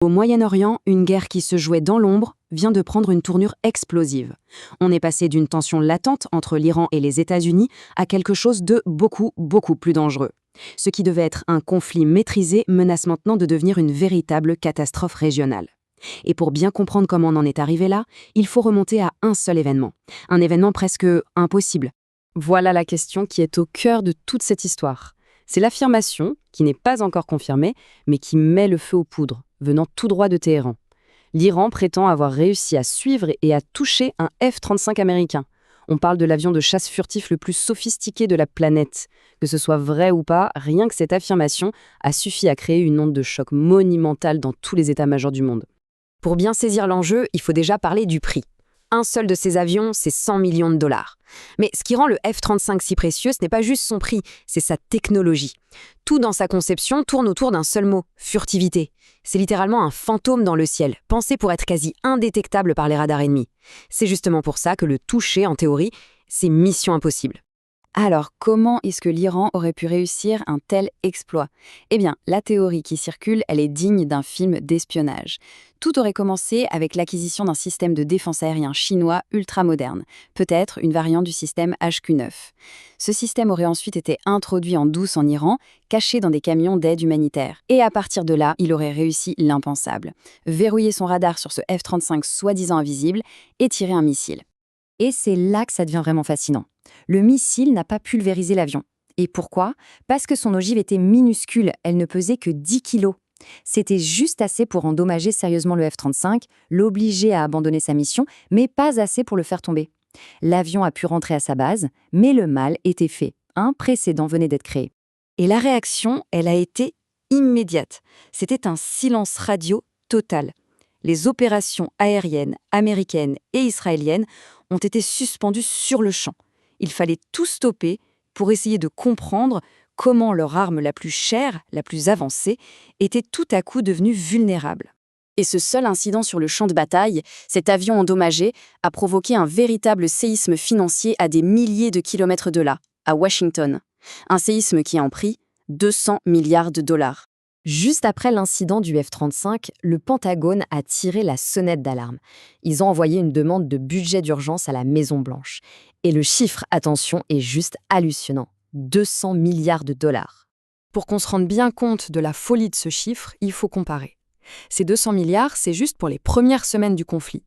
Au Moyen-Orient, une guerre qui se jouait dans l'ombre vient de prendre une tournure explosive. On est passé d'une tension latente entre l'Iran et les États-Unis à quelque chose de beaucoup plus dangereux. Ce qui devait être un conflit maîtrisé menace maintenant de devenir une véritable catastrophe régionale. Et pour bien comprendre comment on en est arrivé là, il faut remonter à un seul événement. Un événement presque impossible. Voilà la question qui est au cœur de toute cette histoire. C'est l'affirmation, qui n'est pas encore confirmée, mais qui met le feu aux poudres, venant tout droit de Téhéran. L'Iran prétend avoir réussi à suivre et à toucher un F-35 américain. On parle de l'avion de chasse furtif le plus sophistiqué de la planète. Que ce soit vrai ou pas, rien que cette affirmation a suffi à créer une onde de choc monumentale dans tous les états-majors du monde. Pour bien saisir l'enjeu, il faut déjà parler du prix. Un seul de ces avions, c'est 100 millions de dollars. Mais ce qui rend le F-35 si précieux, ce n'est pas juste son prix, c'est sa technologie. Tout dans sa conception tourne autour d'un seul mot, furtivité. C'est littéralement un fantôme dans le ciel, pensé pour être quasi indétectable par les radars ennemis. C'est justement pour ça que le toucher, en théorie, c'est mission impossible. Alors, comment est-ce que l'Iran aurait pu réussir un tel exploit? Eh bien, la théorie qui circule, elle est digne d'un film d'espionnage. Tout aurait commencé avec l'acquisition d'un système de défense aérien chinois ultra-moderne, peut-être une variante du système HQ-9. Ce système aurait ensuite été introduit en douce en Iran, caché dans des camions d'aide humanitaire. Et à partir de là, il aurait réussi l'impensable. Verrouiller son radar sur ce F-35 soi-disant invisible et tirer un missile. Et c'est là que ça devient vraiment fascinant. Le missile n'a pas pulvérisé l'avion. Et pourquoi? Parce que son ogive était minuscule, elle ne pesait que 10 kilos. C'était juste assez pour endommager sérieusement le F-35, l'obliger à abandonner sa mission, mais pas assez pour le faire tomber. L'avion a pu rentrer à sa base, mais le mal était fait. Un précédent venait d'être créé. Et la réaction, elle a été immédiate. C'était un silence radio total. Les opérations aériennes américaines et israéliennes ont été suspendues sur le champ. Il fallait tout stopper pour essayer de comprendre comment leur arme la plus chère, la plus avancée, était tout à coup devenue vulnérable. Et ce seul incident sur le champ de bataille, cet avion endommagé, a provoqué un véritable séisme financier à des milliers de kilomètres de là, à Washington. Un séisme qui en pris 200 milliards de dollars. Juste après l'incident du F-35, le Pentagone a tiré la sonnette d'alarme. Ils ont envoyé une demande de budget d'urgence à la Maison-Blanche. Et le chiffre, attention, est juste hallucinant. 200 milliards de dollars. Pour qu'on se rende bien compte de la folie de ce chiffre, il faut comparer. Ces 200 milliards, c'est juste pour les premières semaines du conflit.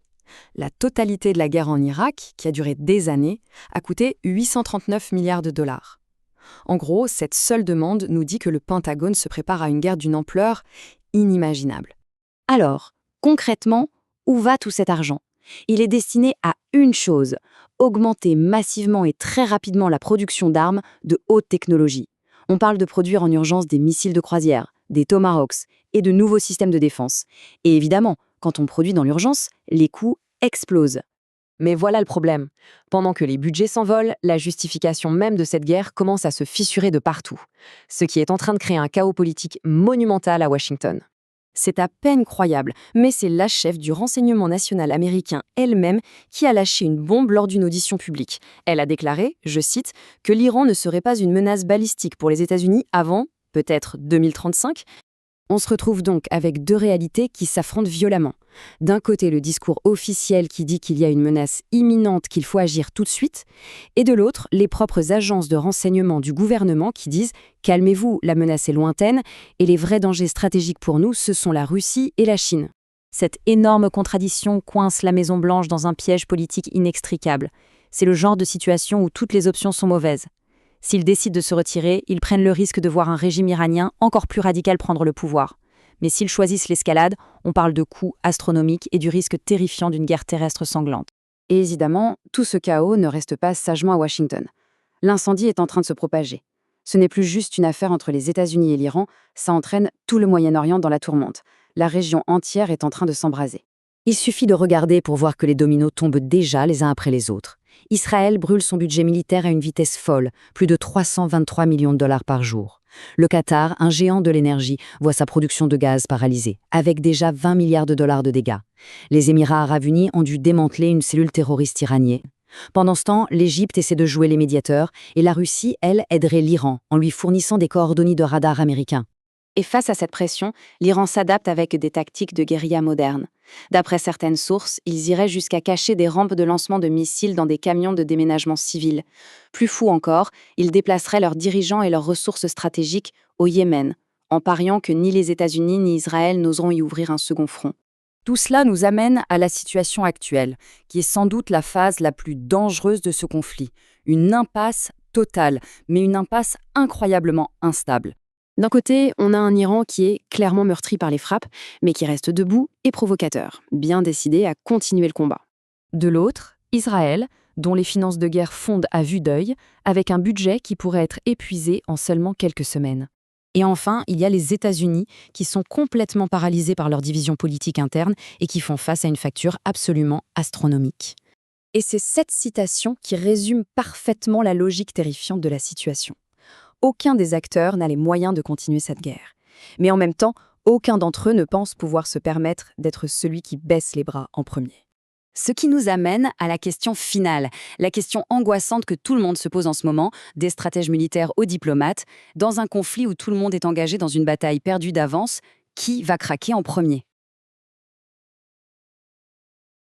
La totalité de la guerre en Irak, qui a duré des années, a coûté 839 milliards de dollars. En gros, cette seule demande nous dit que le Pentagone se prépare à une guerre d'une ampleur inimaginable. Alors, concrètement, où va tout cet argent? Il est destiné à une chose, augmenter massivement et très rapidement la production d'armes de haute technologie. On parle de produire en urgence des missiles de croisière, des Tomahawks et de nouveaux systèmes de défense. Et évidemment, quand on produit dans l'urgence, les coûts explosent. Mais voilà le problème. Pendant que les budgets s'envolent, la justification même de cette guerre commence à se fissurer de partout, ce qui est en train de créer un chaos politique monumental à Washington. C'est à peine croyable, mais c'est la chef du renseignement national américain elle-même qui a lâché une bombe lors d'une audition publique. Elle a déclaré, je cite, que l'Iran ne serait pas une menace balistique pour les États-Unis avant, peut-être 2035. On se retrouve donc avec deux réalités qui s'affrontent violemment. D'un côté, le discours officiel qui dit qu'il y a une menace imminente, qu'il faut agir tout de suite, et de l'autre, les propres agences de renseignement du gouvernement qui disent « Calmez-vous, la menace est lointaine, et les vrais dangers stratégiques pour nous, ce sont la Russie et la Chine ». Cette énorme contradiction coince la Maison-Blanche dans un piège politique inextricable. C'est le genre de situation où toutes les options sont mauvaises. S'ils décident de se retirer, ils prennent le risque de voir un régime iranien encore plus radical prendre le pouvoir. Mais s'ils choisissent l'escalade, on parle de coûts astronomiques et du risque terrifiant d'une guerre terrestre sanglante. Et évidemment, tout ce chaos ne reste pas sagement à Washington. L'incendie est en train de se propager. Ce n'est plus juste une affaire entre les États-Unis et l'Iran, ça entraîne tout le Moyen-Orient dans la tourmente. La région entière est en train de s'embraser. Il suffit de regarder pour voir que les dominos tombent déjà les uns après les autres. Israël brûle son budget militaire à une vitesse folle, plus de 323 millions de dollars par jour. Le Qatar, un géant de l'énergie, voit sa production de gaz paralysée, avec déjà 20 milliards de dollars de dégâts. Les Émirats arabes unis ont dû démanteler une cellule terroriste iranienne. Pendant ce temps, l'Égypte essaie de jouer les médiateurs, et la Russie, elle, aiderait l'Iran en lui fournissant des coordonnées de radars américains. Et face à cette pression, l'Iran s'adapte avec des tactiques de guérilla modernes. D'après certaines sources, ils iraient jusqu'à cacher des rampes de lancement de missiles dans des camions de déménagement civil. Plus fou encore, ils déplaceraient leurs dirigeants et leurs ressources stratégiques au Yémen, en pariant que ni les États-Unis ni Israël n'oseront y ouvrir un second front. Tout cela nous amène à la situation actuelle, qui est sans doute la phase la plus dangereuse de ce conflit. Une impasse totale, mais une impasse incroyablement instable. D'un côté, on a un Iran qui est clairement meurtri par les frappes, mais qui reste debout et provocateur, bien décidé à continuer le combat. De l'autre, Israël, dont les finances de guerre fondent à vue d'œil, avec un budget qui pourrait être épuisé en seulement quelques semaines. Et enfin, il y a les États-Unis qui sont complètement paralysés par leur division politique interne et qui font face à une facture absolument astronomique. Et c'est cette citation qui résume parfaitement la logique terrifiante de la situation. Aucun des acteurs n'a les moyens de continuer cette guerre. Mais en même temps, aucun d'entre eux ne pense pouvoir se permettre d'être celui qui baisse les bras en premier. Ce qui nous amène à la question finale, la question angoissante que tout le monde se pose en ce moment, des stratèges militaires aux diplomates, dans un conflit où tout le monde est engagé dans une bataille perdue d'avance, qui va craquer en premier ?